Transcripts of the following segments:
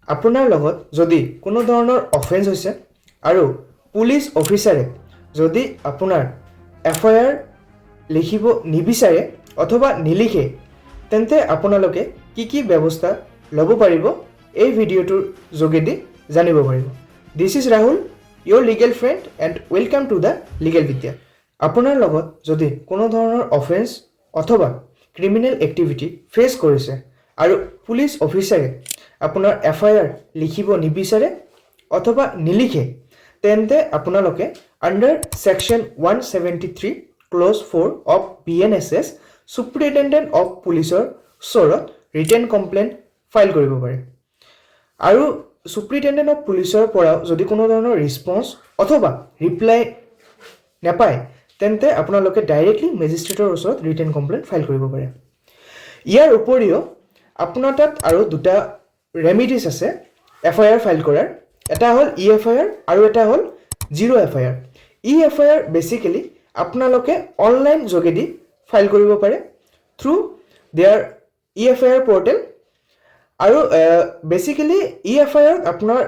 আপোনাৰ লগত যদি কোনো ধৰণৰ অফেন্স হৈছে আৰু পুলিচ অফিচাৰে যদি আপোনাৰ FIR লিখিব নিবিচাৰে অথবা নিলিখে তেন্তে আপোনালোকে কি ব্যৱস্থা ল'ব পাৰিব এই ভিডিঅ'টোৰ যোগেদি জানিব পাৰিব। This is Rahul, your legal friend and welcome to the Legal Vidya। আপোনাৰ লগত যদি কোনো ধৰণৰ অফেন্স অথবা ক্ৰিমিনেল এক্টিভিটি ফেচ কৰিছে আৰু পুলিচ অফিচাৰে আপোনাৰ FIR লিখিব নিবিচাৰে অথবা নিলিখে তেন্তে আপোনালোকে under section 173 clause 4 of BNSS superintendent of পুলিচৰ ওচৰত ৰিটেন কমপ্লেইন ফাইল কৰিব পাৰে। আৰু সুপ্ৰিটেণ্ডেণ্ট অফ পুলিচৰ পৰা যদি কোনো ধৰণৰ ৰেসপন্স অথবা ৰিপ্লাই নাপায় তেন্তে আপোনালোকে ডাইৰেক্টলি মেজিষ্ট্ৰেটৰ ওচৰত ৰিটেন কমপ্লেইন ফাইল কৰিব পাৰে। ইয়াৰ উপৰিও আপোনাৰ তাত আৰু দুটা ৰেমিডিজ আছে FIR ফাইল কৰাৰ। এটা হ'ল EFIR আৰু এটা হ'ল জিৰ' FIR। EFIR বেসিক্যালি আপোনালোকে অনলাইন যোগেদি ফাইল কৰিব পাৰে থ্ৰু দেয়াৰ EFIR পোৰ্টেল। আৰু বেসিক্যালি EFIR আপোনাৰ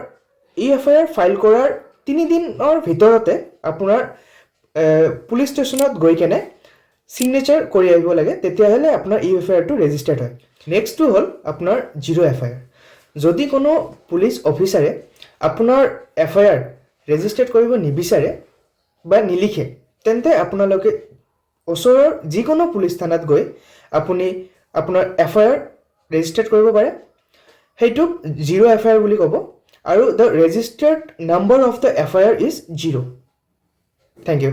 EFIR ফাইল কৰাৰ 3 দিনৰ ভিতৰতে আপোনাৰ পুলিচ ষ্টেচনত গৈ কেনে সিগনেচাৰ কৰি আহিব লাগে, তেতিয়াহ'লে আপোনাৰ EFIR টো ৰেজিষ্টাৰ্ড হয়। নেক্সটটো হ'ল আপোনাৰ জিৰ' FIR। যদি কোনো পুলিচ অফিচাৰে আপোনাৰ FIR ৰেজিষ্টাৰ্ড কৰিব নিবিচাৰে বা নিলিখে তেন্তে আপোনালোকে ওচৰৰ যিকোনো পুলিচ থানাত গৈ আপুনি আপোনাৰ FIR ৰেজিষ্টাৰ্ড কৰিব পাৰে। সেইটোক জিৰ' FIR বুলি ক'ব আৰু the registered number of the FIR is 0। Thank you।